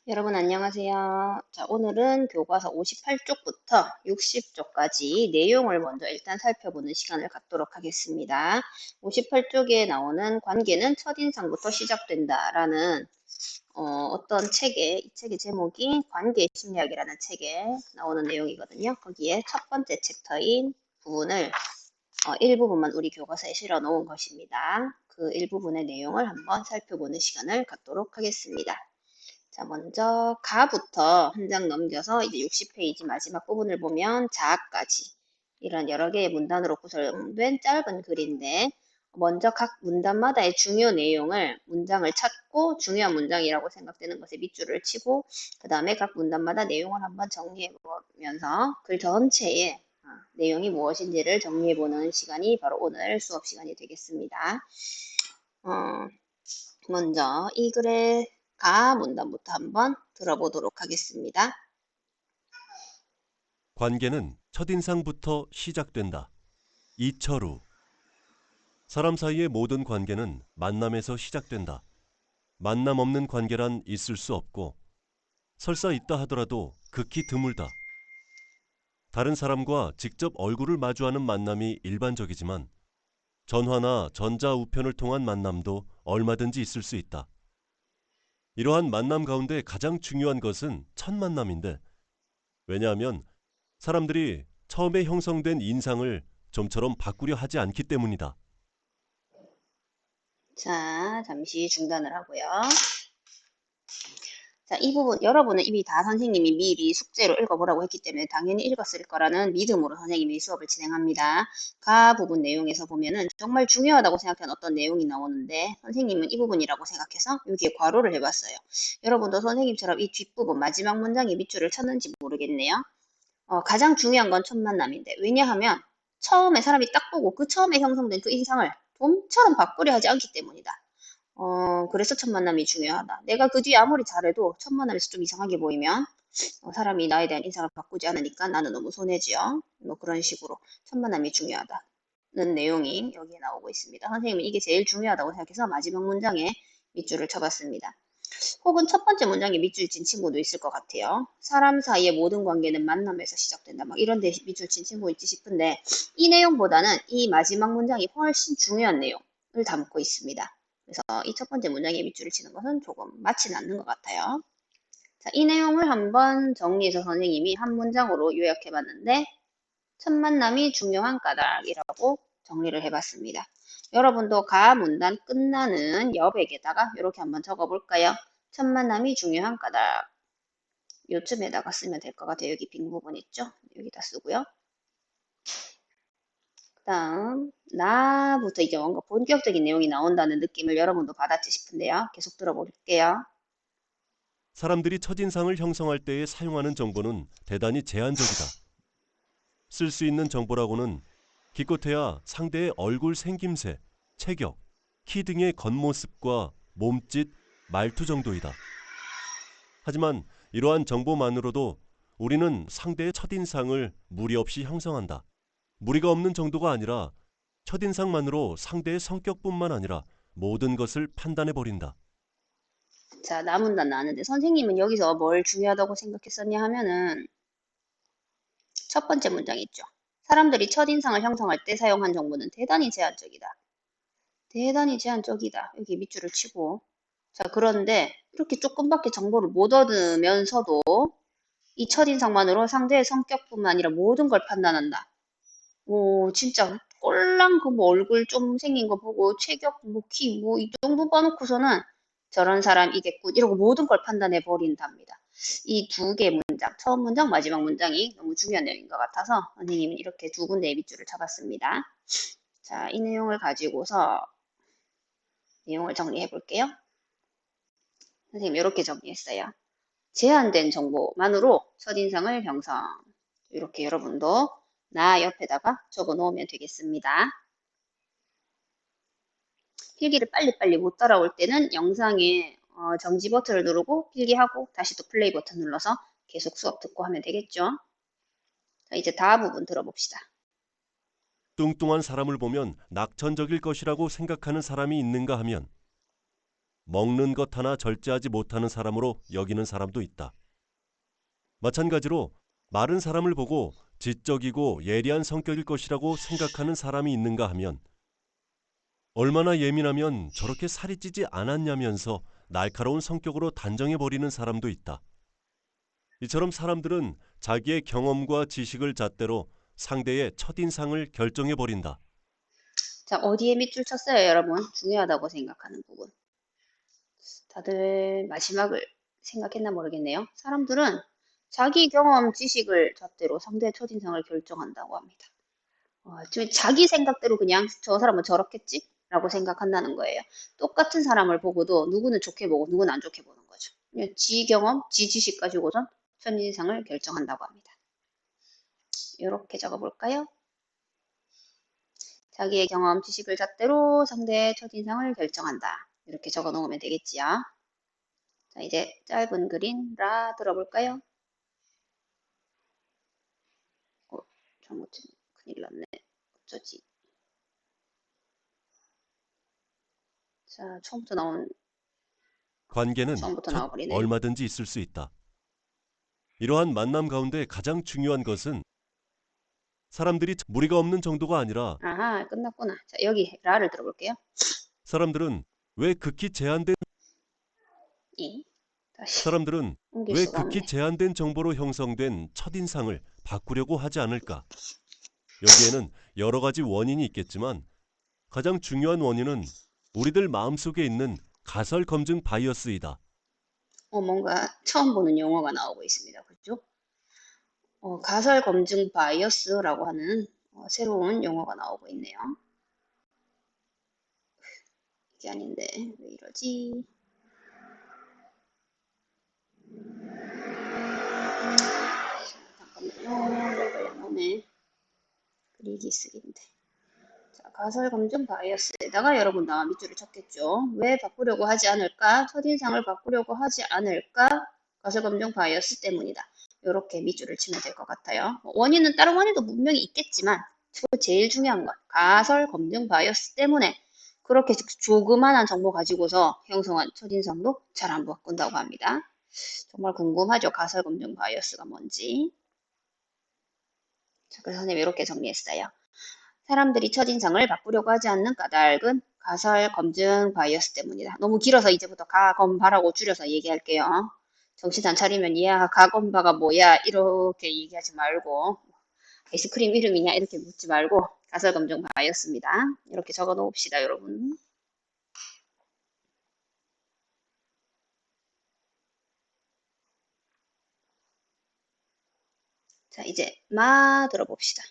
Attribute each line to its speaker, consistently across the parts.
Speaker 1: 여러분 안녕하세요. 자, 오늘은 교과서 58쪽부터 60쪽까지 내용을 먼저 일단 살펴보는 시간을 갖도록 하겠습니다. 58쪽에 나오는 관계는 첫인상부터 시작된다라는 어떤 책에, 이 책의 제목이 관계 심리학이라는 책에 나오는 내용이거든요. 거기에 첫 번째 챕터인 부분을 일부분만 우리 교과서에 실어 놓은 것입니다. 그 일부분의 내용을 한번 살펴보는 시간을 갖도록 하겠습니다. 자, 먼저 가부터 한 장 넘겨서 이제 60페이지 마지막 부분을 보면 자까지 이런 여러 개의 문단으로 구성된 짧은 글인데 먼저 각 문단마다의 중요 내용을 문장을 찾고 중요한 문장이라고 생각되는 것에 밑줄을 치고 그 다음에 각 문단마다 내용을 한번 정리해 보면서 글 전체의 내용이 무엇인지를 정리해 보는 시간이 바로 오늘 수업 시간이 되겠습니다. 어, 먼저 이 글의 가 문단부터 한번 들어보도록 하겠습니다.
Speaker 2: 관계는 첫인상부터 시작된다. 이철우. 사람 사이의 모든 관계는 만남에서 시작된다. 만남 없는 관계란 있을 수 없고, 설사 있다 하더라도 극히 드물다. 다른 사람과 직접 얼굴을 마주하는 만남이 일반적이지만, 전화나 전자우편을 통한 만남도 얼마든지 있을 수 있다. 이러한 만남 가운데 가장 중요한 것은 첫 만남인데, 왜냐하면 사람들이 처음에 형성된 인상을 좀처럼 바꾸려 하지 않기 때문이다.
Speaker 1: 자, 잠시 중단을 하고요. 자, 이 부분 여러분은 이미 다 선생님이 미리 숙제로 읽어보라고 했기 때문에 당연히 읽었을 거라는 믿음으로 선생님이 수업을 진행합니다. 가 부분 내용에서 보면은 정말 중요하다고 생각하는 어떤 내용이 나오는데 선생님은 이 부분이라고 생각해서 여기에 괄호를 해봤어요. 여러분도 선생님처럼 이 뒷부분 마지막 문장에 밑줄을 쳤는지 모르겠네요. 가장 중요한 건 첫 만남인데 왜냐하면 처음에 사람이 딱 보고 그 처음에 형성된 그 인상을 좀처럼 바꾸려 하지 않기 때문이다. 그래서 첫 만남이 중요하다. 내가 그 뒤에 아무리 잘해도 첫 만남에서 좀 이상하게 보이면 사람이 나에 대한 인상을 바꾸지 않으니까 나는 너무 손해지요. 뭐 그런 식으로 첫 만남이 중요하다는 내용이 여기에 나오고 있습니다. 선생님은 이게 제일 중요하다고 생각해서 마지막 문장에 밑줄을 쳐봤습니다. 혹은 첫 번째 문장에 밑줄 친 친구도 있을 것 같아요. 사람 사이의 모든 관계는 만남에서 시작된다. 막 이런 데 밑줄 친 친구 있지 싶은데 이 내용보다는 이 마지막 문장이 훨씬 중요한 내용을 담고 있습니다. 그래서 이 첫 번째 문장에 밑줄을 치는 것은 조금 맞지는 않는 것 같아요. 자, 이 내용을 한번 정리해서 선생님이 한 문장으로 요약해 봤는데 첫 만남이 중요한 까닭이라고 정리를 해봤습니다. 여러분도 가 문단 끝나는 여백에다가 이렇게 한번 적어볼까요? 첫 만남이 중요한 까닭. 요쯤에다가 쓰면 될 것 같아요. 여기 빈 부분 있죠? 여기다 쓰고요. 그 다음 나부터 이제 뭔가 본격적인 내용이 나온다는 느낌을 여러분도 받았지 싶은데요. 계속 들어볼게요.
Speaker 2: 사람들이 첫인상을 형성할 때에 사용하는 정보는 대단히 제한적이다. 쓸 수 있는 정보라고는 기껏해야 상대의 얼굴 생김새, 체격, 키 등의 겉모습과 몸짓, 말투 정도이다. 하지만 이러한 정보만으로도 우리는 상대의 첫인상을 무리 없이 형성한다. 무리가 없는 정도가 아니라 첫인상만으로 상대의 성격뿐만 아니라 모든 것을 판단해버린다.
Speaker 1: 자, 나문단 나왔는데 선생님은 여기서 뭘 중요하다고 생각했었냐 하면은 첫 번째 문장 있죠. 사람들이 첫인상을 형성할 때 사용한 정보는 대단히 제한적이다. 대단히 제한적이다. 여기 밑줄을 치고. 자, 그런데 이렇게 조금밖에 정보를 못 얻으면서도 이 첫인상만으로 상대의 성격뿐만 아니라 모든 걸 판단한다. 오, 진짜 꼴랑 그 뭐 얼굴 좀 생긴 거 보고 체격, 뭐 키, 뭐 이 정도 봐놓고서는 저런 사람이겠군. 이러고 모든 걸 판단해 버린답니다. 이 두 개 문장, 처음 문장, 마지막 문장이 너무 중요한 내용인 것 같아서 선생님은 이렇게 두 군데의 밑줄을 잡았습니다. 자, 이 내용을 가지고서 내용을 정리해 볼게요. 선생님 이렇게 정리했어요. 제한된 정보만으로 첫인상을 형성. 이렇게 여러분도 나 옆에다가 적어 놓으면 되겠습니다. 필기를 빨리빨리 못 따라올 때는 영상에 정지 버튼을 누르고 필기하고 다시 또 플레이 버튼 눌러서 계속 수업 듣고 하면 되겠죠. 자, 이제 다음 부분 들어봅시다.
Speaker 2: 뚱뚱한 사람을 보면 낙천적일 것이라고 생각하는 사람이 있는가 하면 먹는 것 하나 절제하지 못하는 사람으로 여기는 사람도 있다. 마찬가지로 마른 사람을 보고 지적이고 예리한 성격일 것이라고 생각하는 사람이 있는가 하면 얼마나 예민하면 저렇게 살이 찌지 않았냐면서 날카로운 성격으로 단정해버리는 사람도 있다. 이처럼 사람들은 자기의 경험과 지식을 잣대로 상대의 첫인상을 결정해버린다.
Speaker 1: 자, 어디에 밑줄 쳤어요, 여러분? 중요하다고 생각하는 부분. 다들 마지막을 생각했나 모르겠네요. 사람들은 자기 경험, 지식을 잣대로 상대의 첫인상을 결정한다고 합니다. 지금 자기 생각대로 그냥 저 사람은 저렇겠지? 라고 생각한다는 거예요. 똑같은 사람을 보고도 누구는 좋게 보고 누구는 안 좋게 보는 거죠. 그냥 지 경험, 지 지식 가지고선 첫인상을 결정한다고 합니다. 이렇게 적어볼까요? 자기의 경험, 지식을 잣대로 상대의 첫인상을 결정한다. 이렇게 적어 놓으면 되겠지요. 자, 이제 짧은 그림 라 들어볼까요? 잘못 큰일 났네. 어쩌지? 자,
Speaker 2: 관계는
Speaker 1: 처음부터
Speaker 2: 첫
Speaker 1: 나와버리네요.
Speaker 2: 얼마든지 있을 수 있다. 이러한 만남 가운데 가장 중요한 것은 사람들이 무리가 없는 정도가 아니라
Speaker 1: 아하, 끝났구나. 자, 여기 라를 들어볼게요.
Speaker 2: 사람들은 왜 극히 제한된
Speaker 1: 이. 다시
Speaker 2: 사람들은
Speaker 1: 옮길
Speaker 2: 왜
Speaker 1: 수가
Speaker 2: 극히
Speaker 1: 없네.
Speaker 2: 제한된 정보로 형성된 첫인상을 바꾸려고 하지 않을까? 여기에는 여러 가지 원인이 있겠지만 가장 중요한 원인은 우리들 마음속에 있는 가설 검증 바이어스이다.
Speaker 1: 뭔가 처음 보는 용어가 나오고 있습니다. 그렇죠? 가설 검증 바이어스라고 하는 새로운 용어가 나오고 있네요. 이게 아닌데 왜 이러지? 잠깐만요. 이걸 나오네. 그리기 쓰기인데. 자, 가설 검증 바이어스에다가 여러분 다 밑줄을 쳤겠죠. 왜 바꾸려고 하지 않을까? 첫인상을 바꾸려고 하지 않을까? 가설 검증 바이어스 때문이다. 이렇게 밑줄을 치면 될 것 같아요. 원인은 다른 원인도 분명히 있겠지만 제일 중요한 건 가설 검증 바이어스 때문에 그렇게 조그만한 정보 가지고서 형성한 첫인상도 잘 안 바꾼다고 합니다. 정말 궁금하죠? 가설 검증 바이어스가 뭔지. 자, 그래서 선생님이 이렇게 정리했어요. 사람들이 첫인상을 바꾸려고 하지 않는 까닭은 가설 검증 바이어스 때문이다. 너무 길어서 이제부터 가검바라고 줄여서 얘기할게요. 정신 안 차리면 야 가검바가 뭐야 이렇게 얘기하지 말고 아이스크림 이름이냐 이렇게 묻지 말고 가설 검증 바이어스입니다. 이렇게 적어 놓읍시다 여러분. 자 이제 마 들어봅시다.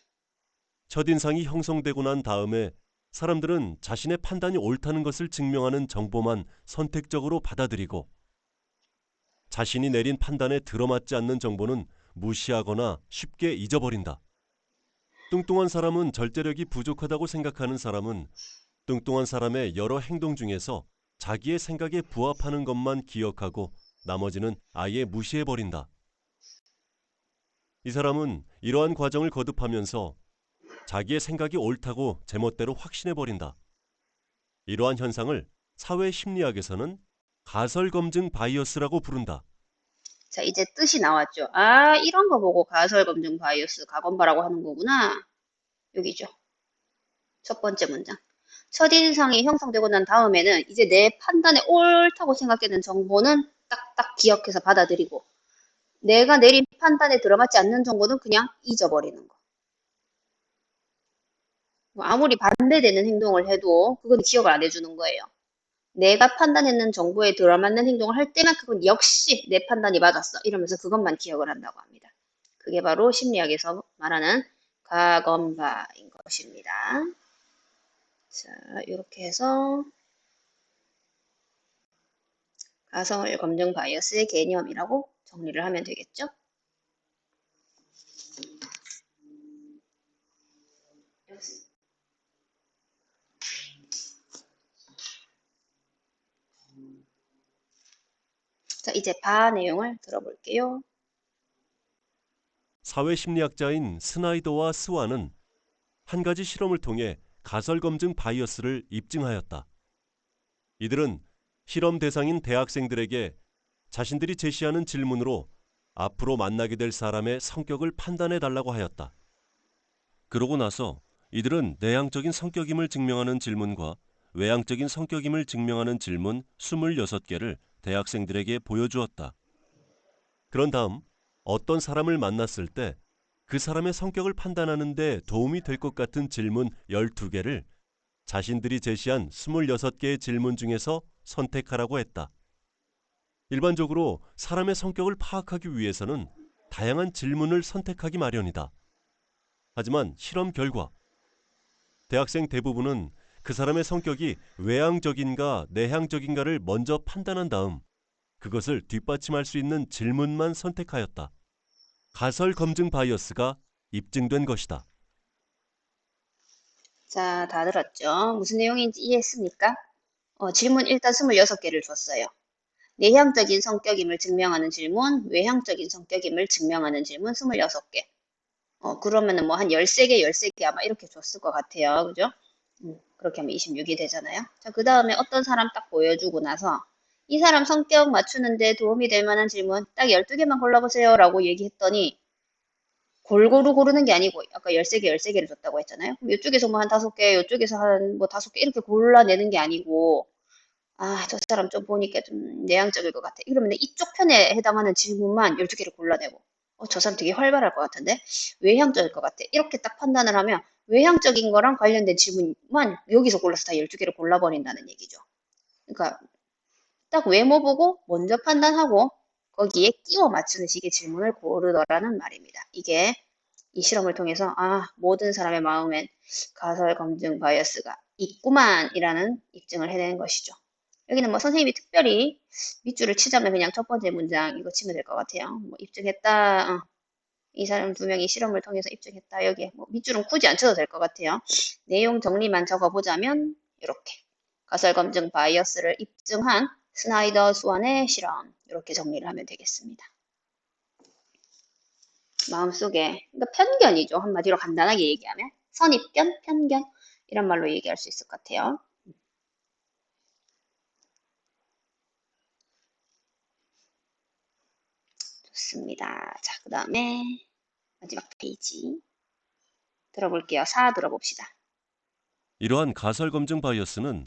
Speaker 2: 첫인상이 형성되고 난 다음에 사람들은 자신의 판단이 옳다는 것을 증명하는 정보만 선택적으로 받아들이고 자신이 내린 판단에 들어맞지 않는 정보는 무시하거나 쉽게 잊어버린다. 뚱뚱한 사람은 절제력이 부족하다고 생각하는 사람은 뚱뚱한 사람의 여러 행동 중에서 자기의 생각에 부합하는 것만 기억하고 나머지는 아예 무시해버린다. 이 사람은 이러한 과정을 거듭하면서 자기의 생각이 옳다고 제멋대로 확신해버린다. 이러한 현상을 사회심리학에서는 가설검증 바이어스라고 부른다.
Speaker 1: 자 이제 뜻이 나왔죠. 아 이런 거 보고 가설 검증 바이어스 가검바라고 하는 거구나. 여기죠. 첫 번째 문장. 첫인상이 형성되고 난 다음에는 이제 내 판단에 옳다고 생각되는 정보는 딱딱 기억해서 받아들이고 내가 내린 판단에 들어맞지 않는 정보는 그냥 잊어버리는 거. 뭐 아무리 반대되는 행동을 해도 그건 기억을 안 해주는 거예요. 내가 판단했는 정보에 들어맞는 행동을 할 때만 그건 역시 내 판단이 맞았어. 이러면서 그것만 기억을 한다고 합니다. 그게 바로 심리학에서 말하는 가검바인 것입니다. 자, 이렇게 해서 가설 검증 바이어스의 개념이라고 정리를 하면 되겠죠? 자, 이제 바 내용을 들어볼게요.
Speaker 2: 사회심리학자인 스나이더와 스완은 한 가지 실험을 통해 가설검증 바이어스를 입증하였다. 이들은 실험 대상인 대학생들에게 자신들이 제시하는 질문으로 앞으로 만나게 될 사람의 성격을 판단해 달라고 하였다. 그러고 나서 이들은 내향적인 성격임을 증명하는 질문과 외향적인 성격임을 증명하는 질문 26개를 대학생들에게 보여주었다. 그런 다음 어떤 사람을 만났을 때 그 사람의 성격을 판단하는 데 도움이 될 것 같은 질문 12개를 자신들이 제시한 26개의 질문 중에서 선택하라고 했다. 일반적으로 사람의 성격을 파악하기 위해서는 다양한 질문을 선택하기 마련이다. 하지만 실험 결과 대학생 대부분은 그 사람의 성격이 외향적인가 내향적인가를 먼저 판단한 다음 그것을 뒷받침할 수 있는 질문만 선택하였다. 가설 검증 바이어스가 입증된 것이다.
Speaker 1: 자, 다 들었죠? 무슨 내용인지 이해했습니까? 질문 일단 26개를 줬어요. 내향적인 성격임을 증명하는 질문, 외향적인 성격임을 증명하는 질문 26개. 그러면은 뭐 한 13개, 13개 아마 이렇게 줬을 것 같아요. 그죠? 그렇게 하면 26이 되잖아요. 자, 그 다음에 어떤 사람 딱 보여주고 나서 이 사람 성격 맞추는데 도움이 될 만한 질문 딱 12개만 골라보세요 라고 얘기했더니 골고루 고르는 게 아니고 아까 13개, 13개를 줬다고 했잖아요. 그럼 이쪽에서 뭐 한 5개, 이쪽에서 한 뭐 5개 이렇게 골라내는 게 아니고 아, 저 사람 좀 보니까 좀 내향적일 것 같아. 이러면 이쪽 편에 해당하는 질문만 12개를 골라내고, 저 사람 되게 활발할 것 같은데? 외향적일 것 같아. 이렇게 딱 판단을 하면 외향적인 거랑 관련된 질문만 여기서 골라서 다 12개를 골라버린다는 얘기죠. 그러니까 딱 외모 보고 먼저 판단하고 거기에 끼워 맞추는 식의 질문을 고르더라는 말입니다. 이게 이 실험을 통해서 모든 사람의 마음엔 가설 검증 바이어스가 있구만이라는 입증을 해낸 것이죠. 여기는 뭐 선생님이 특별히 밑줄을 치자면 그냥 첫 번째 문장 이거 치면 될 것 같아요. 뭐 입증했다. 이 사람 두 명이 실험을 통해서 입증했다. 여기에 뭐 밑줄은 굳이 안 쳐도 될 것 같아요. 내용 정리만 적어보자면 이렇게 가설 검증 바이어스를 입증한 스나이더 스완의 실험 이렇게 정리를 하면 되겠습니다. 마음속에 그러니까 편견이죠. 한마디로 간단하게 얘기하면 선입견, 편견 이런 말로 얘기할 수 있을 것 같아요. 좋습니다. 자, 그 다음에 마지막 페이지 들어볼게요. 4 들어봅시다.
Speaker 2: 이러한 가설 검증 바이어스는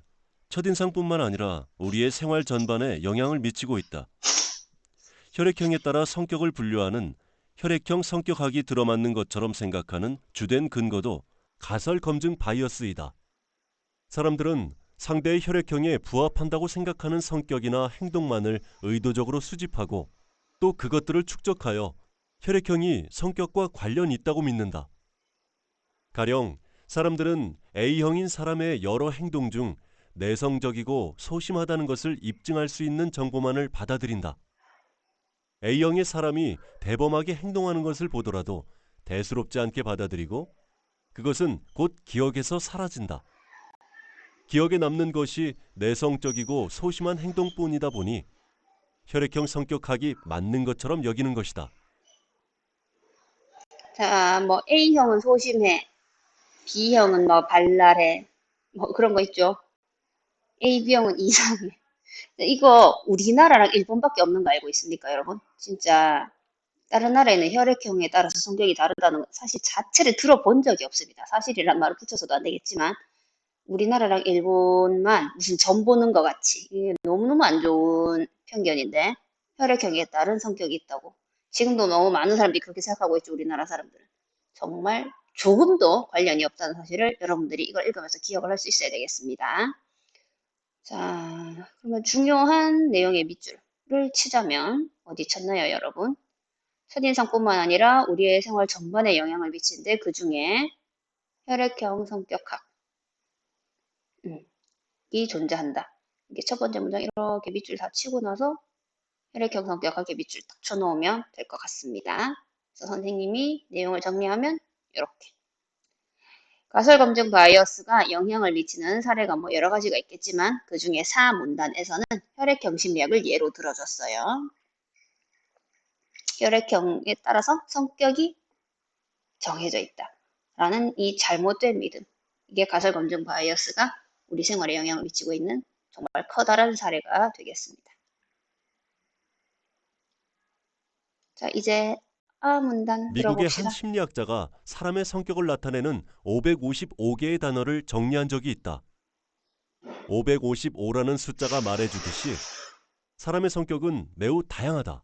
Speaker 2: 첫인상뿐만 아니라 우리의 생활 전반에 영향을 미치고 있다. 혈액형에 따라 성격을 분류하는 혈액형 성격학이 들어맞는 것처럼 생각하는 주된 근거도 가설 검증 바이어스이다. 사람들은 상대의 혈액형에 부합한다고 생각하는 성격이나 행동만을 의도적으로 수집하고 또 그것들을 축적하여 혈액형이 성격과 관련 있다고 믿는다. 가령 사람들은 A형인 사람의 여러 행동 중 내성적이고 소심하다는 것을 입증할 수 있는 정보만을 받아들인다. A형의 사람이 대범하게 행동하는 것을 보더라도 대수롭지 않게 받아들이고 그것은 곧 기억에서 사라진다. 기억에 남는 것이 내성적이고 소심한 행동뿐이다 보니 혈액형 성격학이 맞는 것처럼 여기는 것이다.
Speaker 1: 자, 뭐 A형은 소심해, B형은 뭐 발랄해, 뭐 그런 거 있죠. AB형은 이상해. 이거 우리나라랑 일본밖에 없는 거 알고 있습니까, 여러분? 진짜 다른 나라에는 혈액형에 따라서 성격이 다르다는 사실 자체를 들어본 적이 없습니다. 사실이란 말을 붙여서도 안 되겠지만 우리나라랑 일본만 무슨 점 보는 것 같이 이게 너무너무 안 좋은 편견인데 혈액형에 따른 성격이 있다고 지금도 너무 많은 사람들이 그렇게 생각하고 있죠. 우리나라 사람들은 정말 조금도 관련이 없다는 사실을 여러분들이 이걸 읽으면서 기억을 할 수 있어야 되겠습니다. 자, 그러면 중요한 내용의 밑줄을 치자면 어디 쳤나요, 여러분? 첫인상뿐만 아니라 우리의 생활 전반에 영향을 미치는데 그 중에 혈액형 성격학 이 존재한다. 이게 첫 번째 문장 이렇게 밑줄 다 치고 나서 혈액형 성격학의 밑줄 딱 쳐놓으면 될 것 같습니다. 그래서 선생님이 내용을 정리하면 이렇게 가설 검증 바이어스가 영향을 미치는 사례가 뭐 여러 가지가 있겠지만 그 중에 4문단에서는 혈액형 심리학을 예로 들어줬어요. 혈액형에 따라서 성격이 정해져 있다. 라는 이 잘못된 믿음. 이게 가설 검증 바이어스가 우리 생활에 영향을 미치고 있는 정말 커다란 사례가 되겠습니다. 자, 이제 문단
Speaker 2: 미국의 한
Speaker 1: 들어봅시다.
Speaker 2: 심리학자가 사람의 성격을 나타내는 555개의 단어를 정리한 적이 있다. 555라는 숫자가 말해주듯이 사람의 성격은 매우 다양하다.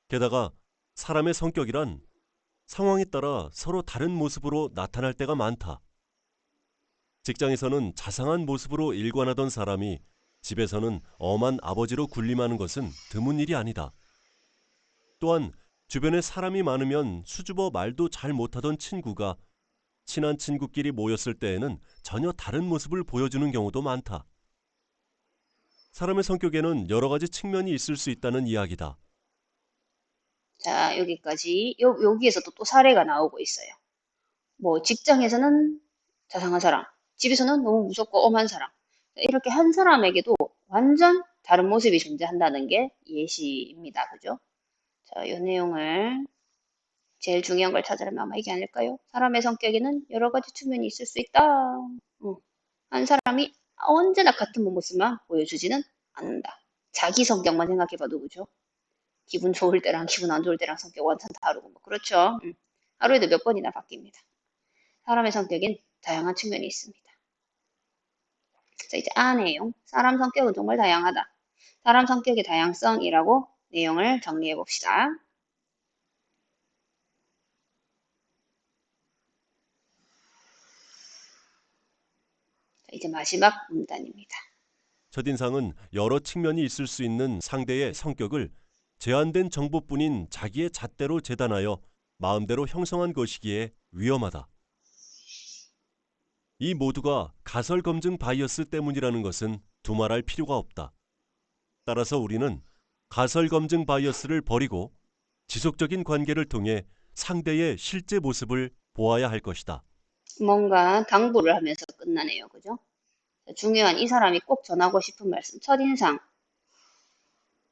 Speaker 2: 게다가 사람의 성격이란 상황에 따라 서로 다른 모습으로 나타날 때가 많다. 직장에서는 자상한 모습으로 일관하던 사람이 집에서는 엄한 아버지로 군림하는 것은 드문 일이 아니다. 또한 주변에 사람이 많으면 수줍어 말도 잘 못하던 친구가 친한 친구끼리 모였을 때에는 전혀 다른 모습을 보여주는 경우도 많다. 사람의 성격에는 여러 가지 측면이 있을 수 있다는 이야기다.
Speaker 1: 자, 여기까지. 여기에서도 또 사례가 나오고 있어요. 뭐, 직장에서는 자상한 사람, 집에서는 너무 무섭고 엄한 사람. 이렇게 한 사람에게도 완전 다른 모습이 존재한다는 게 예시입니다. 그죠? 자, 이 내용을 제일 중요한 걸 찾으려면 아마 이게 아닐까요? 사람의 성격에는 여러 가지 측면이 있을 수 있다. 한 사람이 언제나 같은 모습만 보여주지는 않는다. 자기 성격만 생각해봐도 그죠? 기분 좋을 때랑 기분 안 좋을 때랑 성격 완전 다르고 뭐 그렇죠. 하루에도 몇 번이나 바뀝니다. 사람의 성격엔 다양한 측면이 있습니다. 자, 이제 내용. 사람 성격은 정말 다양하다. 사람 성격의 다양성이라고 내용을 정리해 봅시다. 자, 이제 마지막 문단입니다.
Speaker 2: 첫인상은 여러 측면이 있을 수 있는 상대의 성격을 제한된 정보뿐인 자기의 잣대로 재단하여 마음대로 형성한 것이기에 위험하다. 이 모두가 가설 검증 바이어스 때문이라는 것은 두말할 필요가 없다. 따라서 우리는 가설 검증 바이어스를 버리고 지속적인 관계를 통해 상대의 실제 모습을 보아야 할 것이다.
Speaker 1: 뭔가 당부를 하면서 끝나네요. 그죠? 자, 중요한 이 사람이 꼭 전하고 싶은 말씀. 첫인상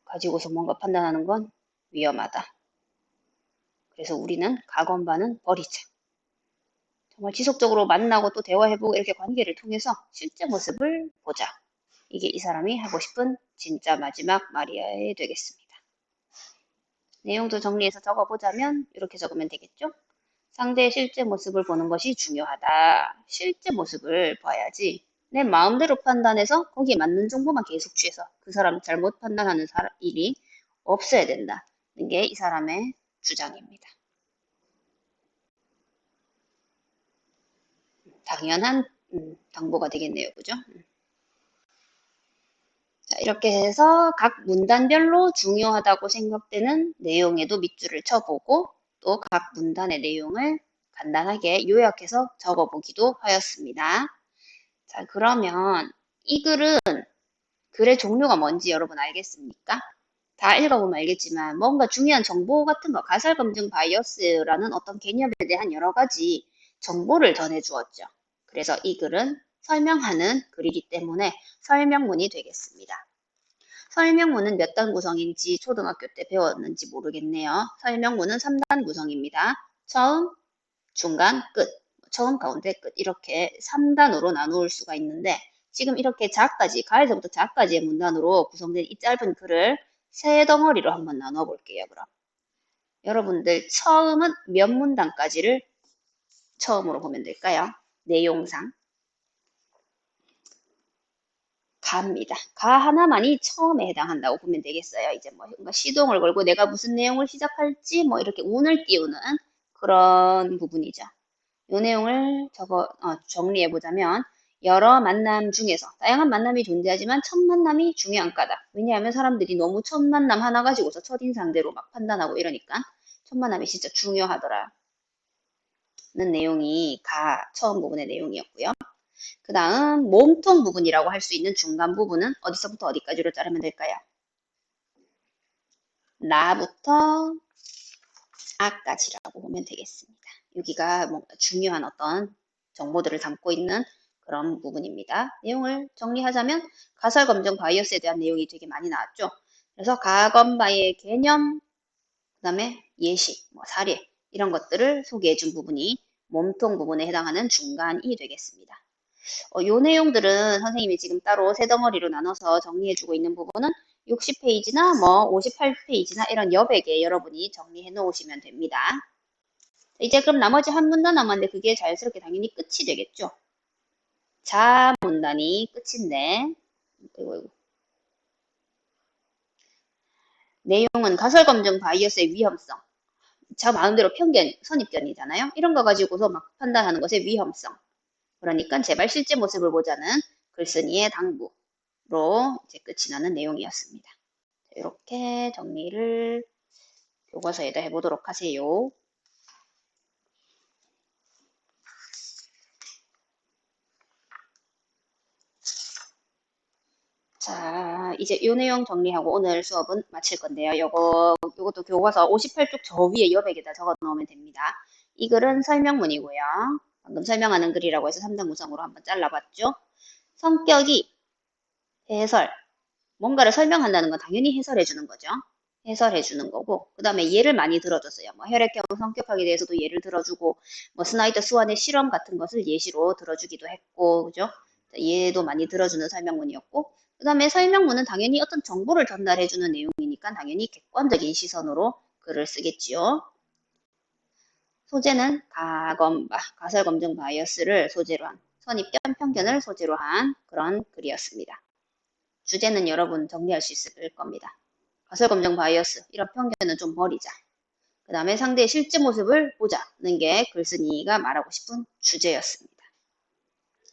Speaker 1: 가지고서 뭔가 판단하는 건 위험하다. 그래서 우리는 가건반은 버리자. 정말 지속적으로 만나고 또 대화해보고 이렇게 관계를 통해서 실제 모습을 보자. 이게 이 사람이 하고 싶은 진짜 마지막 말이어야 되겠습니다. 내용도 정리해서 적어보자면 이렇게 적으면 되겠죠? 상대의 실제 모습을 보는 것이 중요하다. 실제 모습을 봐야지. 내 마음대로 판단해서 거기에 맞는 정보만 계속 취해서 그 사람 잘못 판단하는 일이 없어야 된다는 게 이 사람의 주장입니다. 당연한 당부가 되겠네요. 그죠? 자, 이렇게 해서 각 문단별로 중요하다고 생각되는 내용에도 밑줄을 쳐보고 또 각 문단의 내용을 간단하게 요약해서 적어보기도 하였습니다. 자, 그러면 이 글의 종류가 뭔지 여러분 알겠습니까? 다 읽어보면 알겠지만 뭔가 중요한 정보 같은 거, 가설 검증 바이어스라는 어떤 개념에 대한 여러 가지 정보를 전해주었죠. 그래서 이 글은 설명하는 글이기 때문에 설명문이 되겠습니다. 설명문은 몇 단 구성인지 초등학교 때 배웠는지 모르겠네요. 설명문은 3단 구성입니다. 처음, 중간, 끝. 처음, 가운데, 끝. 이렇게 3단으로 나누을 수가 있는데 지금 이렇게 자까지, 가에서부터 자까지의 문단으로 구성된 이 짧은 글을 세 덩어리로 한번 나눠 볼게요. 그럼 여러분들 처음은 몇 문단까지를 처음으로 보면 될까요? 내용상 가입니다. 가 하나만이 처음에 해당한다고 보면 되겠어요. 이제 뭐 시동을 걸고 내가 무슨 내용을 시작할지 뭐 이렇게 운을 띄우는 그런 부분이죠. 이 내용을 정리해 보자면 여러 만남 중에서 다양한 만남이 존재하지만 첫 만남이 중요한 까다. 왜냐하면 사람들이 너무 첫 만남 하나 가지고서 첫인상대로 막 판단하고 이러니까 첫 만남이 진짜 중요하더라는 내용이 처음 부분의 내용이었고요. 그 다음 몸통 부분이라고 할 수 있는 중간 부분은 어디서부터 어디까지로 자르면 될까요? 나부터 아까지라고 보면 되겠습니다. 여기가 뭔가 중요한 어떤 정보들을 담고 있는 그런 부분입니다. 내용을 정리하자면 가설 검증 바이어스에 대한 내용이 되게 많이 나왔죠. 그래서 가검바의 개념, 그 다음에 예시, 사례 이런 것들을 소개해 준 부분이 몸통 부분에 해당하는 중간이 되겠습니다. 요 내용들은 선생님이 지금 따로 세 덩어리로 나눠서 정리해주고 있는 부분은 60페이지나 뭐 58페이지나 이런 여백에 여러분이 정리해 놓으시면 됩니다. 이제 그럼 나머지 한 문단 남았는데 그게 자연스럽게 당연히 끝이 되겠죠. 자 문단이 끝인데 이거. 내용은 가설검증 바이어스의 위험성. 자 마음대로 편견, 선입견이잖아요. 이런 거 가지고서 막 판단하는 것의 위험성. 그러니까 제발 실제 모습을 보자는 글쓴이의 당부로 이제 끝이 나는 내용이었습니다. 이렇게 정리를 교과서에다 해보도록 하세요. 자, 이제 이 내용 정리하고 오늘 수업은 마칠 건데요. 요것도 교과서 58쪽 저 위에 여백에다 적어 놓으면 됩니다. 이 글은 설명문이고요. 방금 설명하는 글이라고 해서 3단 구성으로 한번 잘라봤죠. 성격이 해설, 뭔가를 설명한다는 건 당연히 해설해 주는 거죠. 해설해 주는 거고, 그 다음에 예를 많이 들어줬어요. 뭐 혈액형 성격학에 대해서도 예를 들어주고, 뭐 스나이더 스완의 실험 같은 것을 예시로 들어주기도 했고, 그죠? 예도 많이 들어주는 설명문이었고, 그 다음에 설명문은 당연히 어떤 정보를 전달해 주는 내용이니까 당연히 객관적인 시선으로 글을 쓰겠지요. 소재는 가설검증 바이어스를 소재로 한, 선입견, 편견을 소재로 한 그런 글이었습니다. 주제는 여러분 정리할 수 있을 겁니다. 가설검증 바이어스, 이런 편견은 좀 버리자. 그 다음에 상대의 실제 모습을 보자는 게 글쓴이가 말하고 싶은 주제였습니다.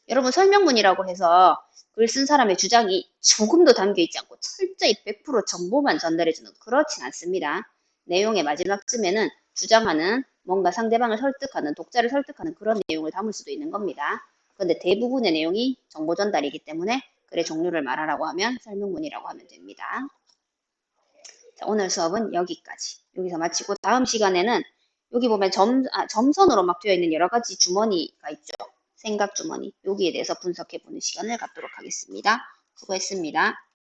Speaker 1: 여러분 설명문이라고 해서 글 쓴 사람의 주장이 조금도 담겨있지 않고 철저히 100% 정보만 전달해주는 그렇진 않습니다. 내용의 마지막쯤에는 주장하는 뭔가 상대방을 설득하는 독자를 설득하는 그런 내용을 담을 수도 있는 겁니다. 그런데 대부분의 내용이 정보 전달이기 때문에 글의 종류를 말하라고 하면 설명문이라고 하면 됩니다. 자, 오늘 수업은 여기까지. 여기서 마치고 다음 시간에는 여기 보면 점선으로 막 되어 있는 여러 가지 주머니가 있죠. 생각 주머니. 여기에 대해서 분석해 보는 시간을 갖도록 하겠습니다. 수고했습니다.